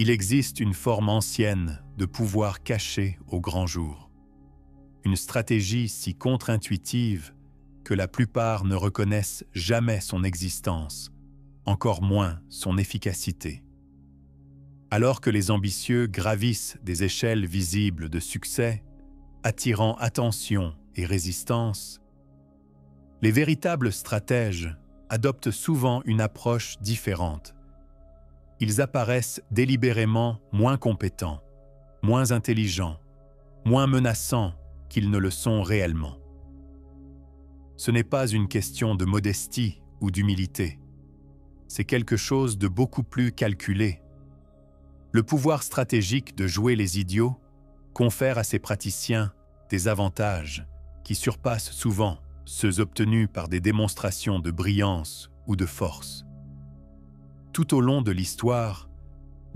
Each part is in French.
Il existe une forme ancienne de pouvoir caché au grand jour. Une stratégie si contre-intuitive que la plupart ne reconnaissent jamais son existence, encore moins son efficacité. Alors que les ambitieux gravissent des échelles visibles de succès, attirant attention et résistance, les véritables stratèges adoptent souvent une approche différente. Ils apparaissent délibérément moins compétents, moins intelligents, moins menaçants qu'ils ne le sont réellement. Ce n'est pas une question de modestie ou d'humilité. C'est quelque chose de beaucoup plus calculé. Le pouvoir stratégique de jouer les idiots confère à ces praticiens des avantages qui surpassent souvent ceux obtenus par des démonstrations de brillance ou de force. Tout au long de l'histoire,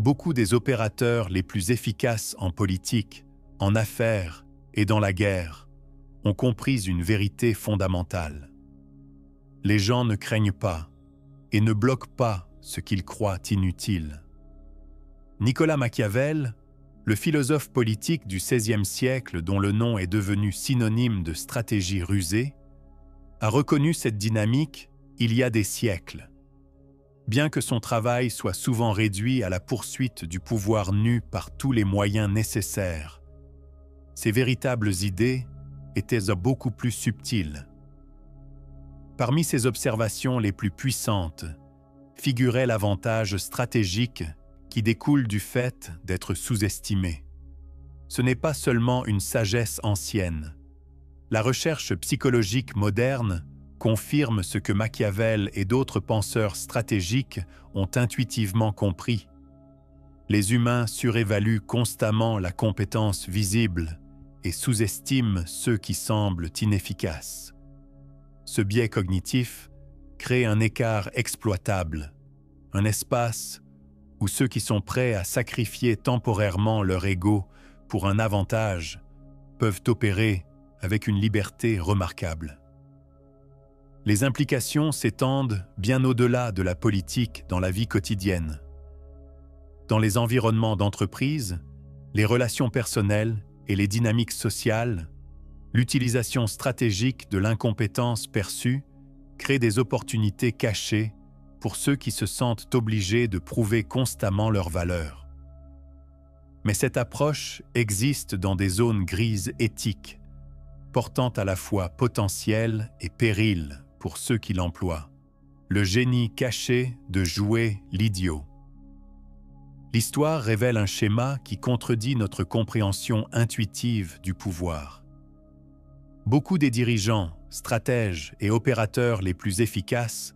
beaucoup des opérateurs les plus efficaces en politique, en affaires et dans la guerre ont compris une vérité fondamentale. Les gens ne craignent pas et ne bloquent pas ce qu'ils croient inutile. Nicolas Machiavel, le philosophe politique du XVIe siècle dont le nom est devenu synonyme de stratégie rusée, a reconnu cette dynamique il y a des siècles. Bien que son travail soit souvent réduit à la poursuite du pouvoir nu par tous les moyens nécessaires, ses véritables idées étaient beaucoup plus subtiles. Parmi ses observations les plus puissantes figurait l'avantage stratégique qui découle du fait d'être sous-estimé. Ce n'est pas seulement une sagesse ancienne. La recherche psychologique moderne confirme ce que Machiavel et d'autres penseurs stratégiques ont intuitivement compris. Les humains surévaluent constamment la compétence visible et sous-estiment ceux qui semblent inefficaces. Ce biais cognitif crée un écart exploitable, un espace où ceux qui sont prêts à sacrifier temporairement leur ego pour un avantage peuvent opérer avec une liberté remarquable. Les implications s'étendent bien au-delà de la politique dans la vie quotidienne. Dans les environnements d'entreprise, les relations personnelles et les dynamiques sociales, l'utilisation stratégique de l'incompétence perçue crée des opportunités cachées pour ceux qui se sentent obligés de prouver constamment leur valeur. Mais cette approche existe dans des zones grises éthiques, portant à la fois potentiel et péril pour ceux qui l'emploient. Le génie caché de jouer l'idiot. L'histoire révèle un schéma qui contredit notre compréhension intuitive du pouvoir. Beaucoup des dirigeants, stratèges et opérateurs les plus efficaces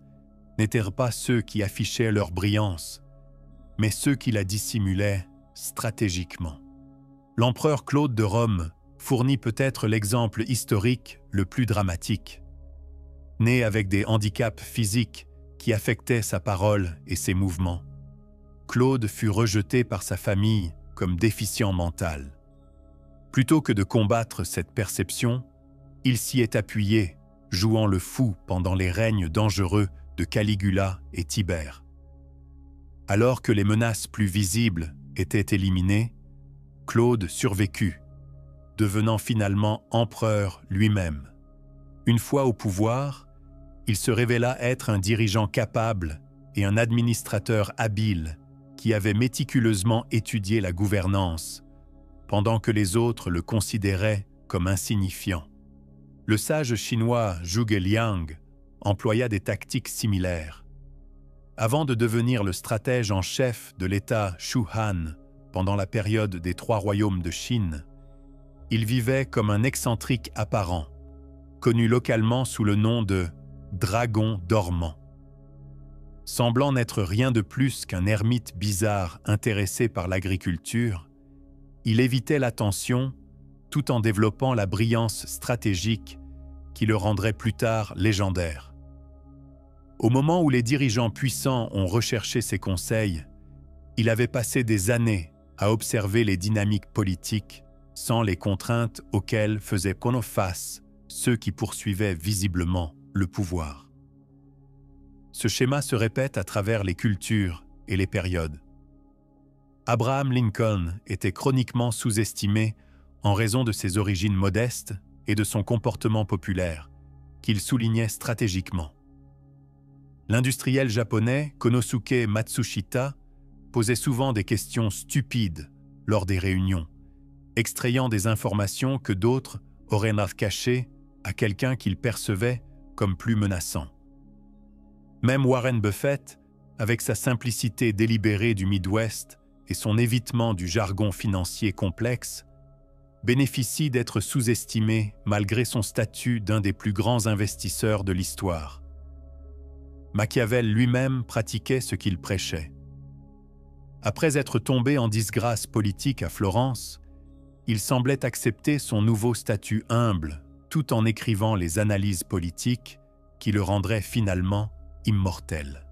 n'étaient pas ceux qui affichaient leur brillance, mais ceux qui la dissimulaient stratégiquement. L'empereur Claude de Rome fournit peut-être l'exemple historique le plus dramatique. Né avec des handicaps physiques qui affectaient sa parole et ses mouvements, Claude fut rejeté par sa famille comme déficient mental. Plutôt que de combattre cette perception, il s'y est appuyé, jouant le fou pendant les règnes dangereux de Caligula et Tibère. Alors que les menaces plus visibles étaient éliminées, Claude survécut, devenant finalement empereur lui-même. Une fois au pouvoir, il se révéla être un dirigeant capable et un administrateur habile qui avait méticuleusement étudié la gouvernance, pendant que les autres le considéraient comme insignifiant. Le sage chinois Zhuge Liang employa des tactiques similaires. Avant de devenir le stratège en chef de l'État Shu Han pendant la période des 3 royaumes de Chine, il vivait comme un excentrique apparent, connu localement sous le nom de « dragon dormant ». Semblant n'être rien de plus qu'un ermite bizarre intéressé par l'agriculture, il évitait l'attention tout en développant la brillance stratégique qui le rendrait plus tard légendaire. Au moment où les dirigeants puissants ont recherché ses conseils, il avait passé des années à observer les dynamiques politiques sans les contraintes auxquelles faisaient face ceux qui poursuivaient visiblement le pouvoir. Ce schéma se répète à travers les cultures et les périodes. Abraham Lincoln était chroniquement sous-estimé en raison de ses origines modestes et de son comportement populaire, qu'il soulignait stratégiquement. L'industriel japonais Konosuke Matsushita posait souvent des questions stupides lors des réunions, extrayant des informations que d'autres auraient cachées à quelqu'un qu'il percevait comme plus menaçant. Même Warren Buffett, avec sa simplicité délibérée du Midwest et son évitement du jargon financier complexe, bénéficie d'être sous-estimé malgré son statut d'un des plus grands investisseurs de l'histoire. Machiavel lui-même pratiquait ce qu'il prêchait. Après être tombé en disgrâce politique à Florence, il semblait accepter son nouveau statut humble, tout en écrivant les analyses politiques qui le rendraient finalement immortel.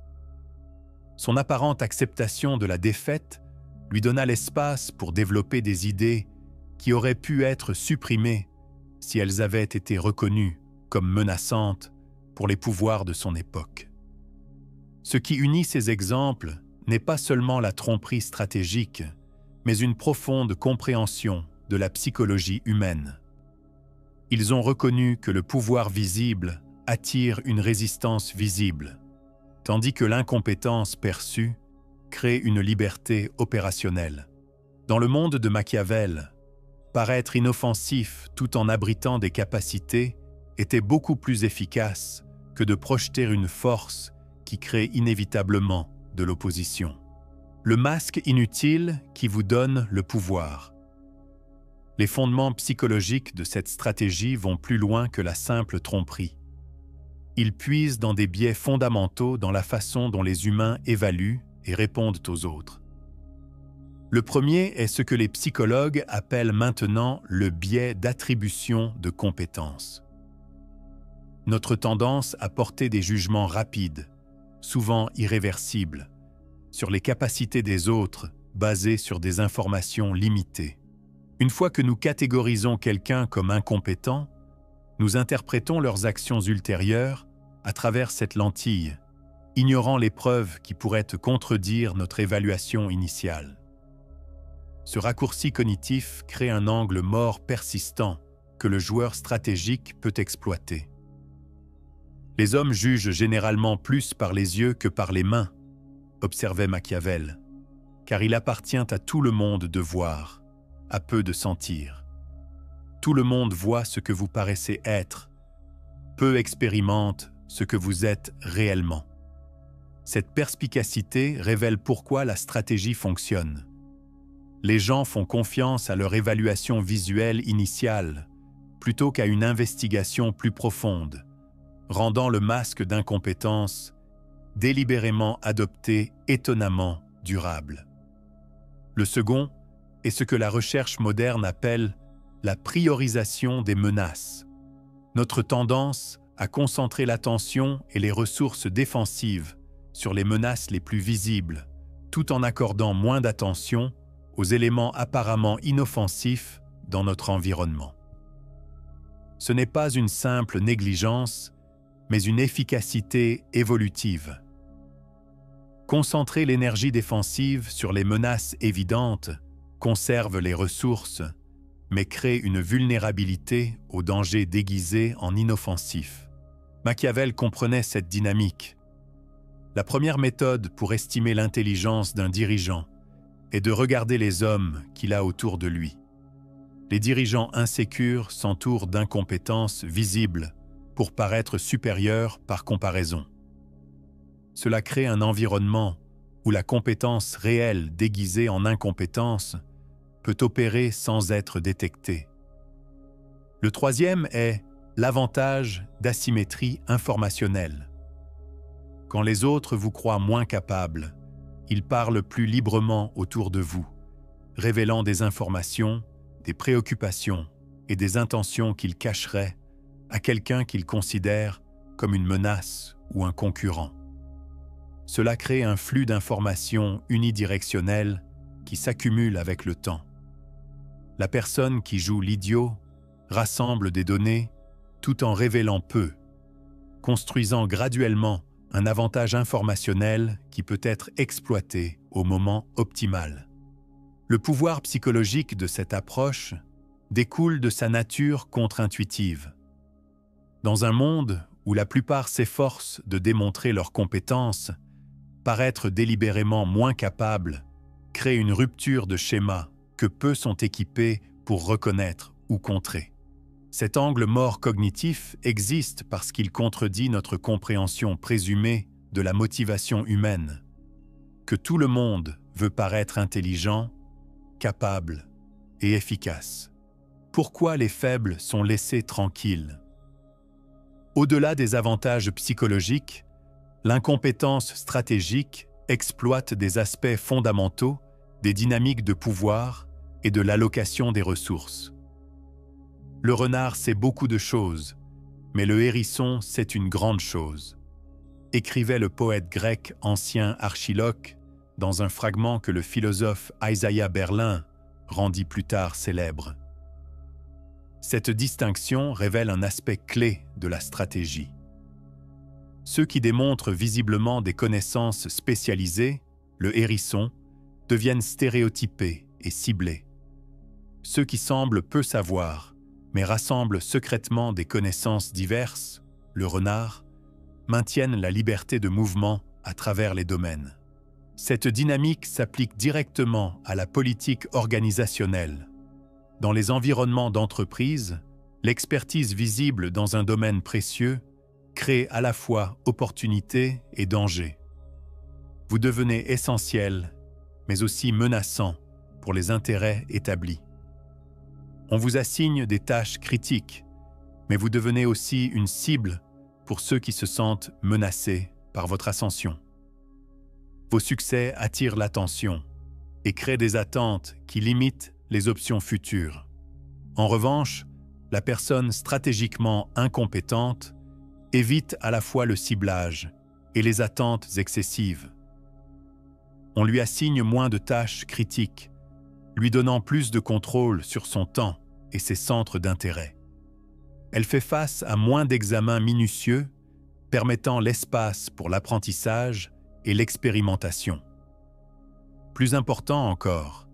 Son apparente acceptation de la défaite lui donna l'espace pour développer des idées qui auraient pu être supprimées si elles avaient été reconnues comme menaçantes pour les pouvoirs de son époque. Ce qui unit ces exemples n'est pas seulement la tromperie stratégique, mais une profonde compréhension de la psychologie humaine. Ils ont reconnu que le pouvoir visible attire une résistance visible, tandis que l'incompétence perçue crée une liberté opérationnelle. Dans le monde de Machiavel, paraître inoffensif tout en abritant des capacités était beaucoup plus efficace que de projeter une force qui crée inévitablement de l'opposition. Le masque inutile qui vous donne le pouvoir. Les fondements psychologiques de cette stratégie vont plus loin que la simple tromperie. Ils puisent dans des biais fondamentaux dans la façon dont les humains évaluent et répondent aux autres. Le premier est ce que les psychologues appellent maintenant le biais d'attribution de compétences. Notre tendance à porter des jugements rapides, souvent irréversibles, sur les capacités des autres basés sur des informations limitées. Une fois que nous catégorisons quelqu'un comme incompétent, nous interprétons leurs actions ultérieures à travers cette lentille, ignorant les preuves qui pourraient contredire notre évaluation initiale. Ce raccourci cognitif crée un angle mort persistant que le joueur stratégique peut exploiter. Les hommes jugent généralement plus par les yeux que par les mains, observait Machiavel, car il appartient à tout le monde de voir, à peu de sentir. Tout le monde voit ce que vous paraissez être, peu expérimente ce que vous êtes réellement. Cette perspicacité révèle pourquoi la stratégie fonctionne. Les gens font confiance à leur évaluation visuelle initiale, plutôt qu'à une investigation plus profonde, rendant le masque d'incompétence délibérément adopté étonnamment durable. Le second est ce que la recherche moderne appelle la priorisation des menaces. Notre tendance à concentrer l'attention et les ressources défensives sur les menaces les plus visibles, tout en accordant moins d'attention aux éléments apparemment inoffensifs dans notre environnement. Ce n'est pas une simple négligence, mais une efficacité évolutive. Concentrer l'énergie défensive sur les menaces évidentes conserve les ressources, mais crée une vulnérabilité aux dangers déguisés en inoffensifs. Machiavel comprenait cette dynamique. La première méthode pour estimer l'intelligence d'un dirigeant est de regarder les hommes qu'il a autour de lui. Les dirigeants insécures s'entourent d'incompétences visibles pour paraître supérieurs par comparaison. Cela crée un environnement où la compétence réelle déguisée en incompétence peut opérer sans être détectée. Le troisième est l'avantage d'asymétrie informationnelle. Quand les autres vous croient moins capable, ils parlent plus librement autour de vous, révélant des informations, des préoccupations et des intentions qu'ils cacheraient à quelqu'un qu'ils considèrent comme une menace ou un concurrent. Cela crée un flux d'informations unidirectionnel qui s'accumule avec le temps. La personne qui joue l'idiot rassemble des données tout en révélant peu, construisant graduellement un avantage informationnel qui peut être exploité au moment optimal. Le pouvoir psychologique de cette approche découle de sa nature contre-intuitive. Dans un monde où la plupart s'efforcent de démontrer leurs compétences, paraître délibérément moins capables crée une rupture de schéma que peu sont équipés pour reconnaître ou contrer. Cet angle mort cognitif existe parce qu'il contredit notre compréhension présumée de la motivation humaine, que tout le monde veut paraître intelligent, capable et efficace. Pourquoi les faibles sont laissés tranquilles? Au-delà des avantages psychologiques, l'incompétence stratégique exploite des aspects fondamentaux des dynamiques de pouvoir et de l'allocation des ressources. Le renard sait beaucoup de choses, mais le hérisson sait une grande chose, écrivait le poète grec ancien Archiloque dans un fragment que le philosophe Isaiah Berlin rendit plus tard célèbre. Cette distinction révèle un aspect clé de la stratégie. Ceux qui démontrent visiblement des connaissances spécialisées, le hérisson, deviennent stéréotypés et ciblés. Ceux qui semblent peu savoir, mais rassemblent secrètement des connaissances diverses, le renard, maintiennent la liberté de mouvement à travers les domaines. Cette dynamique s'applique directement à la politique organisationnelle. Dans les environnements d'entreprise, l'expertise visible dans un domaine précieux crée à la fois opportunité et danger. Vous devenez essentiel, mais aussi menaçant pour les intérêts établis. On vous assigne des tâches critiques, mais vous devenez aussi une cible pour ceux qui se sentent menacés par votre ascension. Vos succès attirent l'attention et créent des attentes qui limitent les options futures. En revanche, la personne stratégiquement incompétente évite à la fois le ciblage et les attentes excessives. On lui assigne moins de tâches critiques, lui donnant plus de contrôle sur son temps et ses centres d'intérêt. Elle fait face à moins d'examens minutieux, permettant l'espace pour l'apprentissage et l'expérimentation. Plus important encore,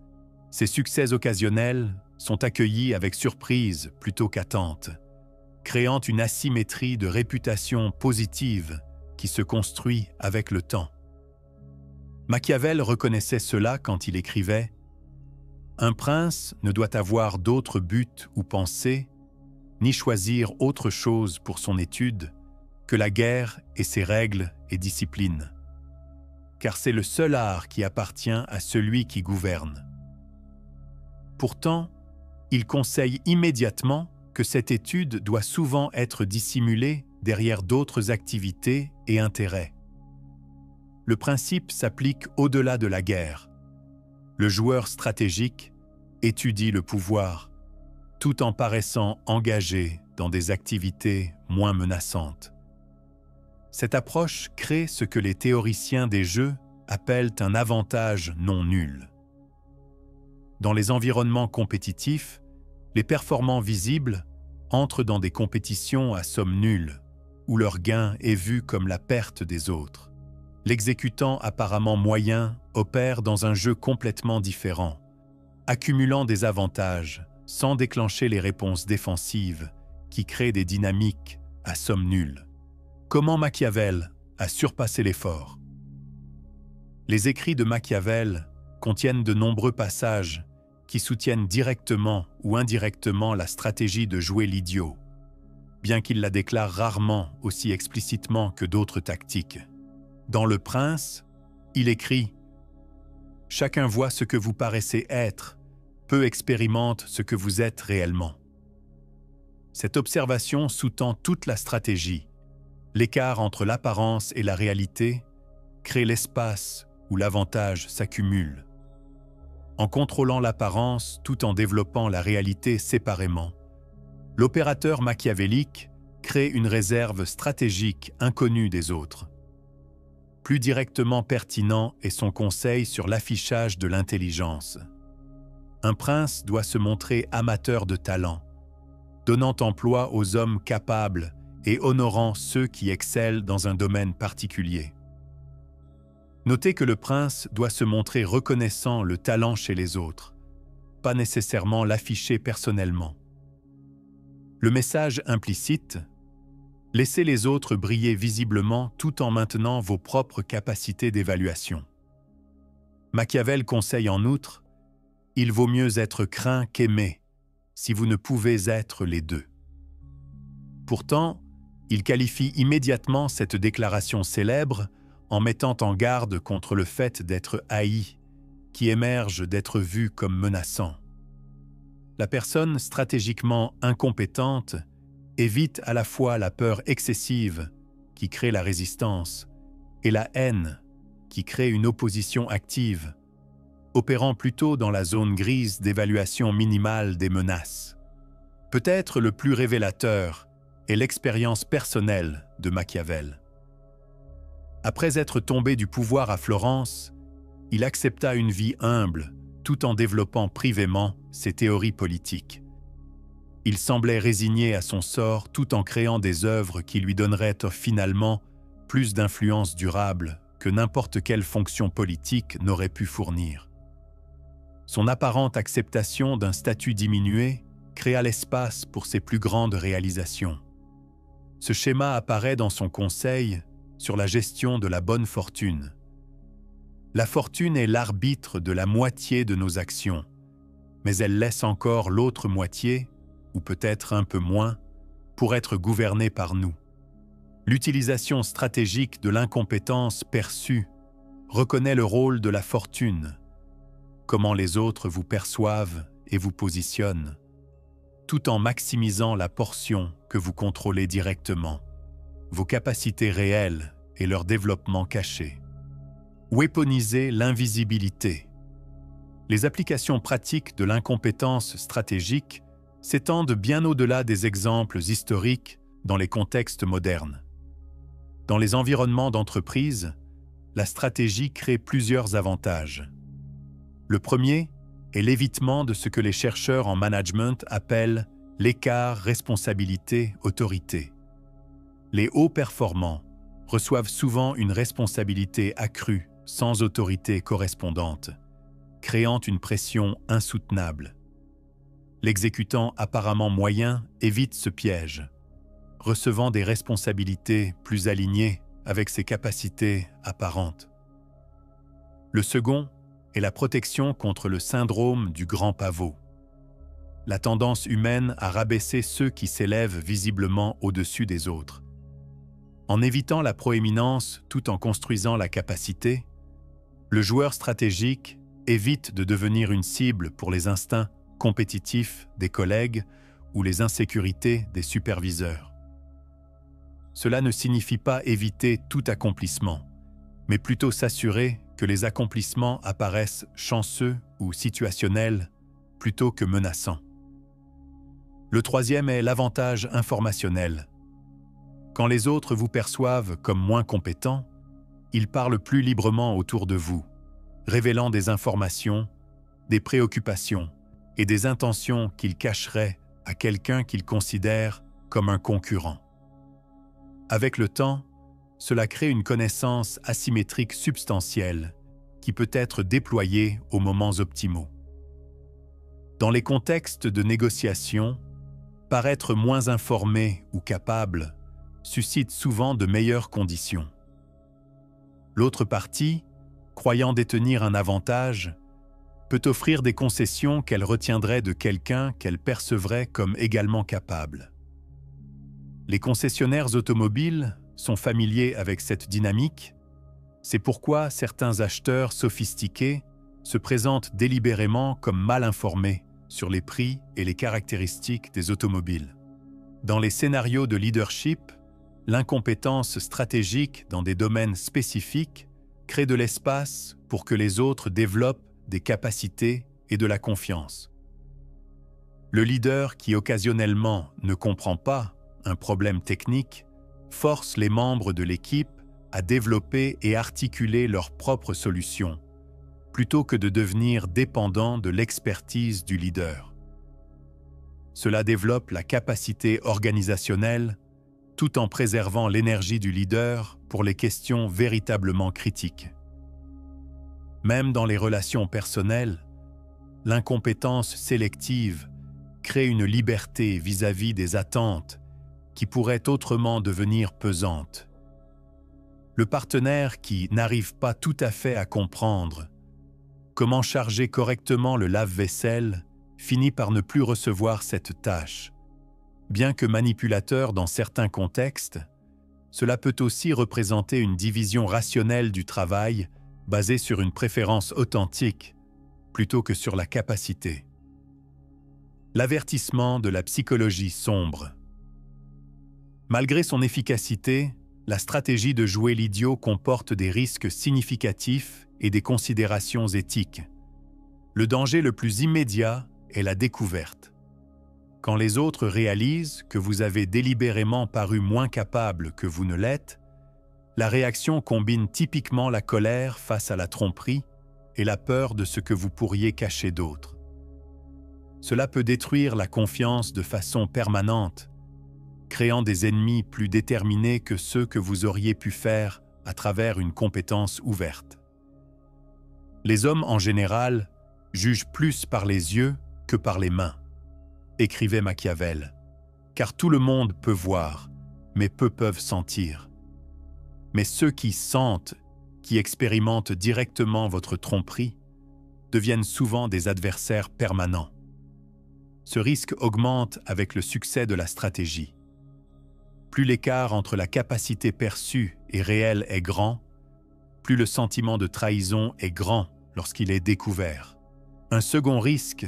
ces succès occasionnels sont accueillis avec surprise plutôt qu'attente, créant une asymétrie de réputation positive qui se construit avec le temps. Machiavel reconnaissait cela quand il écrivait « Un prince ne doit avoir d'autre but ou pensée, ni choisir autre chose pour son étude, que la guerre et ses règles et disciplines. Car c'est le seul art qui appartient à celui qui gouverne. » Pourtant, il conseille immédiatement que cette étude doit souvent être dissimulée derrière d'autres activités et intérêts. Le principe s'applique au-delà de la guerre. Le joueur stratégique étudie le pouvoir, tout en paraissant engagé dans des activités moins menaçantes. Cette approche crée ce que les théoriciens des jeux appellent un avantage non nul. Dans les environnements compétitifs, les performants visibles entrent dans des compétitions à somme nulle, où leur gain est vu comme la perte des autres. L'exécutant apparemment moyen opère dans un jeu complètement différent, accumulant des avantages sans déclencher les réponses défensives qui créent des dynamiques à somme nulle. Comment Machiavel a surpassé l'effort? Les écrits de Machiavel contiennent de nombreux passages qui soutiennent directement ou indirectement la stratégie de jouer l'idiot, bien qu'il la déclare rarement aussi explicitement que d'autres tactiques. Dans Le Prince, il écrit « Chacun voit ce que vous paraissez être, peu expérimente ce que vous êtes réellement. » Cette observation sous-tend toute la stratégie. L'écart entre l'apparence et la réalité crée l'espace où l'avantage s'accumule. En contrôlant l'apparence tout en développant la réalité séparément, l'opérateur machiavélique crée une réserve stratégique inconnue des autres. Plus directement pertinent est son conseil sur l'affichage de l'intelligence. Un prince doit se montrer amateur de talent, donnant emploi aux hommes capables et honorant ceux qui excellent dans un domaine particulier. Notez que le prince doit se montrer reconnaissant le talent chez les autres, pas nécessairement l'afficher personnellement. Le message implicite: laissez les autres briller visiblement tout en maintenant vos propres capacités d'évaluation. Machiavel conseille en outre: il vaut mieux être craint qu'aimé, si vous ne pouvez être les deux. Pourtant, il qualifie immédiatement cette déclaration célèbre en mettant en garde contre le fait d'être haï, qui émerge d'être vu comme menaçant. La personne stratégiquement incompétente évite à la fois la peur excessive, qui crée la résistance, et la haine, qui crée une opposition active, opérant plutôt dans la zone grise d'évaluation minimale des menaces. Peut-être le plus révélateur est l'expérience personnelle de Machiavel. Après être tombé du pouvoir à Florence, il accepta une vie humble, tout en développant privément ses théories politiques. Il semblait résigné à son sort tout en créant des œuvres qui lui donneraient finalement plus d'influence durable que n'importe quelle fonction politique n'aurait pu fournir. Son apparente acceptation d'un statut diminué créa l'espace pour ses plus grandes réalisations. Ce schéma apparaît dans son conseil sur la gestion de la bonne fortune. La fortune est l'arbitre de la moitié de nos actions, mais elle laisse encore l'autre moitié, ou peut-être un peu moins, pour être gouvernée par nous. L'utilisation stratégique de l'incompétence perçue reconnaît le rôle de la fortune, comment les autres vous perçoivent et vous positionnent, tout en maximisant la portion que vous contrôlez directement, vos capacités réelles et leur développement caché. Weaponiser l'invisibilité. Les applications pratiques de l'incompétence stratégique s'étendent bien au-delà des exemples historiques dans les contextes modernes. Dans les environnements d'entreprise, la stratégie crée plusieurs avantages. Le premier est l'évitement de ce que les chercheurs en management appellent l'écart responsabilité-autorité. Les hauts performants reçoivent souvent une responsabilité accrue sans autorité correspondante, créant une pression insoutenable. L'exécutant apparemment moyen évite ce piège, recevant des responsabilités plus alignées avec ses capacités apparentes. Le second est la protection contre le syndrome du grand pavot, la tendance humaine à rabaisser ceux qui s'élèvent visiblement au-dessus des autres. En évitant la proéminence tout en construisant la capacité, le joueur stratégique évite de devenir une cible pour les instincts compétitifs des collègues ou les insécurités des superviseurs. Cela ne signifie pas éviter tout accomplissement, mais plutôt s'assurer que les accomplissements apparaissent chanceux ou situationnels plutôt que menaçants. Le troisième est l'avantage informationnel. Quand les autres vous perçoivent comme moins compétents, ils parlent plus librement autour de vous, révélant des informations, des préoccupations et des intentions qu'ils cacheraient à quelqu'un qu'ils considèrent comme un concurrent. Avec le temps, cela crée une connaissance asymétrique substantielle qui peut être déployée aux moments optimaux. Dans les contextes de négociation, paraître moins informé ou capable suscite souvent de meilleures conditions. L'autre partie, croyant détenir un avantage, peut offrir des concessions qu'elle retiendrait de quelqu'un qu'elle percevrait comme également capable. Les concessionnaires automobiles sont familiers avec cette dynamique, c'est pourquoi certains acheteurs sophistiqués se présentent délibérément comme mal informés sur les prix et les caractéristiques des automobiles. Dans les scénarios de leadership, l'incompétence stratégique dans des domaines spécifiques crée de l'espace pour que les autres développent des capacités et de la confiance. Le leader qui occasionnellement ne comprend pas un problème technique force les membres de l'équipe à développer et articuler leurs propres solutions, plutôt que de devenir dépendants de l'expertise du leader. Cela développe la capacité organisationnelle tout en préservant l'énergie du leader pour les questions véritablement critiques. Même dans les relations personnelles, l'incompétence sélective crée une liberté vis-à-vis des attentes qui pourraient autrement devenir pesantes. Le partenaire qui n'arrive pas tout à fait à comprendre comment charger correctement le lave-vaisselle finit par ne plus recevoir cette tâche. Bien que manipulateur dans certains contextes, cela peut aussi représenter une division rationnelle du travail basée sur une préférence authentique plutôt que sur la capacité. L'avertissement de la psychologie sombre. Malgré son efficacité, la stratégie de jouer l'idiot comporte des risques significatifs et des considérations éthiques. Le danger le plus immédiat est la découverte. Quand les autres réalisent que vous avez délibérément paru moins capable que vous ne l'êtes, la réaction combine typiquement la colère face à la tromperie et la peur de ce que vous pourriez cacher d'autre. Cela peut détruire la confiance de façon permanente, créant des ennemis plus déterminés que ceux que vous auriez pu faire à travers une compétence ouverte. Les hommes en général jugent plus par les yeux que par les mains, écrivait Machiavel, car tout le monde peut voir, mais peu peuvent sentir. Mais ceux qui sentent, qui expérimentent directement votre tromperie, deviennent souvent des adversaires permanents. Ce risque augmente avec le succès de la stratégie. Plus l'écart entre la capacité perçue et réelle est grand, plus le sentiment de trahison est grand lorsqu'il est découvert. Un second risque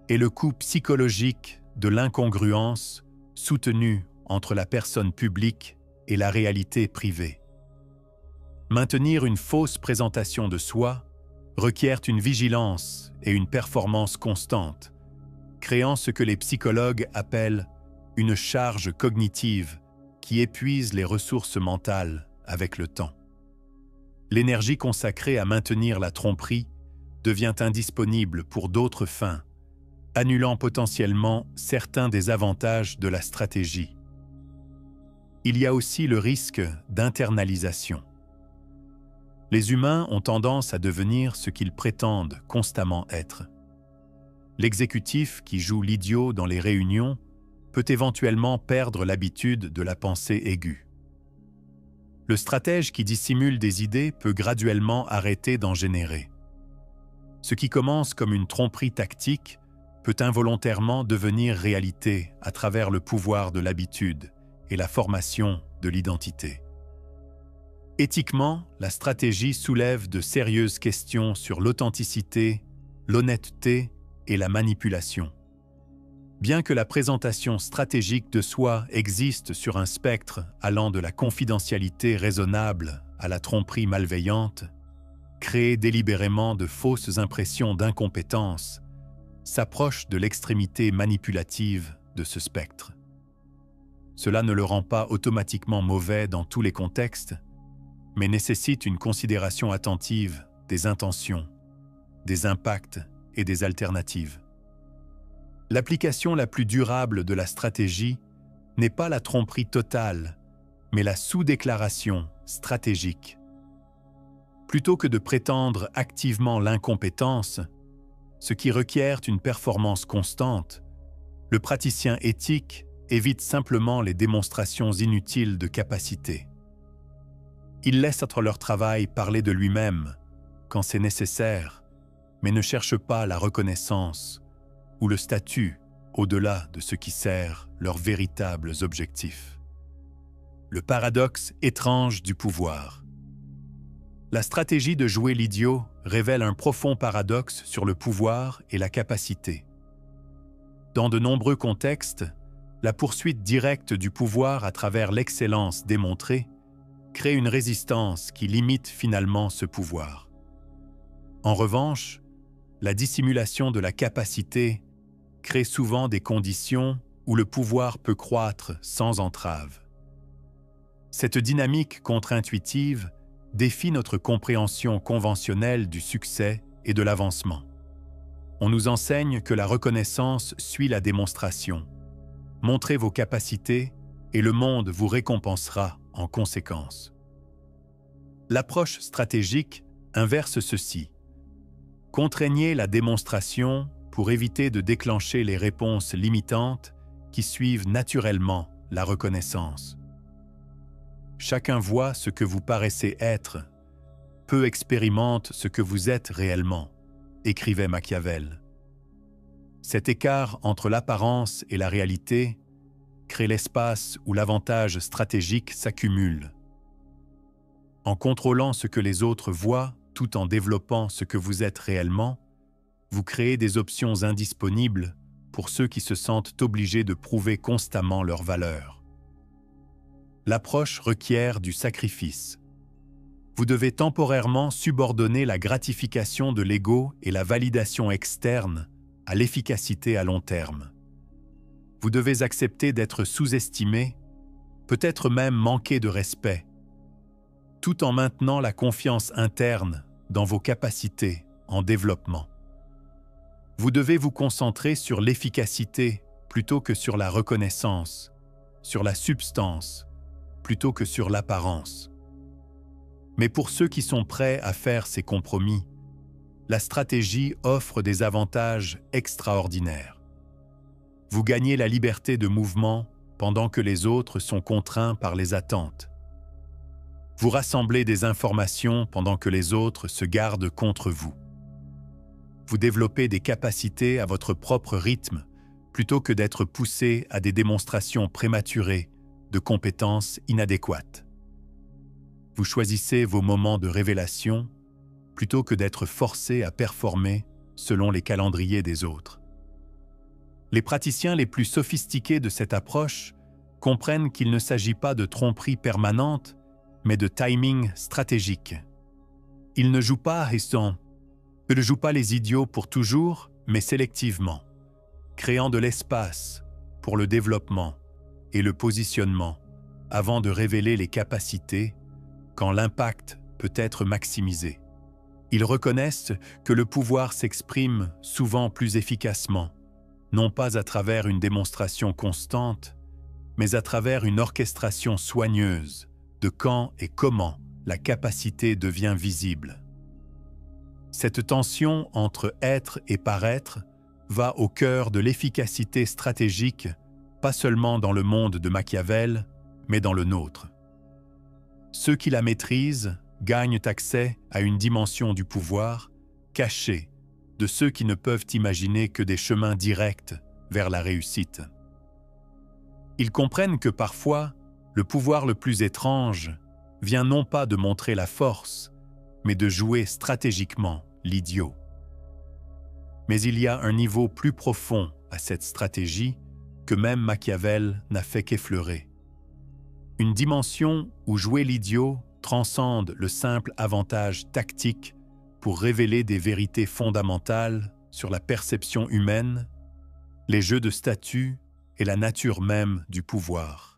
est le coût psychologique de l'incongruence soutenue entre la personne publique et la réalité privée. Maintenir une fausse présentation de soi requiert une vigilance et une performance constante, créant ce que les psychologues appellent une charge cognitive qui épuise les ressources mentales avec le temps. L'énergie consacrée à maintenir la tromperie devient indisponible pour d'autres fins, annulant potentiellement certains des avantages de la stratégie. Il y a aussi le risque d'internalisation. Les humains ont tendance à devenir ce qu'ils prétendent constamment être. L'exécutif qui joue l'idiot dans les réunions peut éventuellement perdre l'habitude de la pensée aiguë. Le stratège qui dissimule des idées peut graduellement arrêter d'en générer. Ce qui commence comme une tromperie tactique peut involontairement devenir réalité à travers le pouvoir de l'habitude et la formation de l'identité. Éthiquement, la stratégie soulève de sérieuses questions sur l'authenticité, l'honnêteté et la manipulation. Bien que la présentation stratégique de soi existe sur un spectre allant de la confidentialité raisonnable à la tromperie malveillante, créer délibérément de fausses impressions d'incompétence s'approche de l'extrémité manipulative de ce spectre. Cela ne le rend pas automatiquement mauvais dans tous les contextes, mais nécessite une considération attentive des intentions, des impacts et des alternatives. L'application la plus durable de la stratégie n'est pas la tromperie totale, mais la sous-déclaration stratégique. Plutôt que de prétendre activement l'incompétence, ce qui requiert une performance constante, le praticien éthique évite simplement les démonstrations inutiles de capacité. Il laisse à leur travail parler de lui-même quand c'est nécessaire, mais ne cherche pas la reconnaissance ou le statut au-delà de ce qui sert leurs véritables objectifs. Le paradoxe étrange du pouvoir. La stratégie de jouer l'idiot révèle un profond paradoxe sur le pouvoir et la capacité. Dans de nombreux contextes, la poursuite directe du pouvoir à travers l'excellence démontrée crée une résistance qui limite finalement ce pouvoir. En revanche, la dissimulation de la capacité crée souvent des conditions où le pouvoir peut croître sans entrave. Cette dynamique contre-intuitive défie notre compréhension conventionnelle du succès et de l'avancement. On nous enseigne que la reconnaissance suit la démonstration. Montrez vos capacités et le monde vous récompensera en conséquence. L'approche stratégique inverse ceci, Contraignez la démonstration pour éviter de déclencher les réponses limitantes qui suivent naturellement la reconnaissance. Chacun voit ce que vous paraissez être, peu expérimente ce que vous êtes réellement, écrivait Machiavel. Cet écart entre l'apparence et la réalité crée l'espace où l'avantage stratégique s'accumule. En contrôlant ce que les autres voient tout en développant ce que vous êtes réellement, vous créez des options indisponibles pour ceux qui se sentent obligés de prouver constamment leur valeur. L'approche requiert du sacrifice. Vous devez temporairement subordonner la gratification de l'ego et la validation externe à l'efficacité à long terme. Vous devez accepter d'être sous-estimé, peut-être même manquer de respect, tout en maintenant la confiance interne dans vos capacités en développement. Vous devez vous concentrer sur l'efficacité plutôt que sur la reconnaissance, sur la substance plutôt que sur l'apparence. Mais pour ceux qui sont prêts à faire ces compromis, la stratégie offre des avantages extraordinaires. Vous gagnez la liberté de mouvement pendant que les autres sont contraints par les attentes. Vous rassemblez des informations pendant que les autres se gardent contre vous. Vous développez des capacités à votre propre rythme plutôt que d'être poussé à des démonstrations prématurées de compétences inadéquates. Vous choisissez vos moments de révélation plutôt que d'être forcé à performer selon les calendriers des autres. Les praticiens les plus sophistiqués de cette approche comprennent qu'il ne s'agit pas de tromperie permanente, mais de timing stratégique. Ils ne jouent pas à Heston. Ils ne jouent pas les idiots pour toujours, mais sélectivement, créant de l'espace pour le développement et le positionnement avant de révéler les capacités quand l'impact peut être maximisé. Ils reconnaissent que le pouvoir s'exprime souvent plus efficacement, non pas à travers une démonstration constante, mais à travers une orchestration soigneuse de quand et comment la capacité devient visible. Cette tension entre être et paraître va au cœur de l'efficacité stratégique, pas seulement dans le monde de Machiavel, mais dans le nôtre. Ceux qui la maîtrisent gagnent accès à une dimension du pouvoir cachée de ceux qui ne peuvent imaginer que des chemins directs vers la réussite. Ils comprennent que parfois, le pouvoir le plus étrange vient non pas de montrer la force, mais de jouer stratégiquement l'idiot. Mais il y a un niveau plus profond à cette stratégie que même Machiavel n'a fait qu'effleurer. Une dimension où jouer l'idiot transcende le simple avantage tactique pour révéler des vérités fondamentales sur la perception humaine, les jeux de statut et la nature même du pouvoir.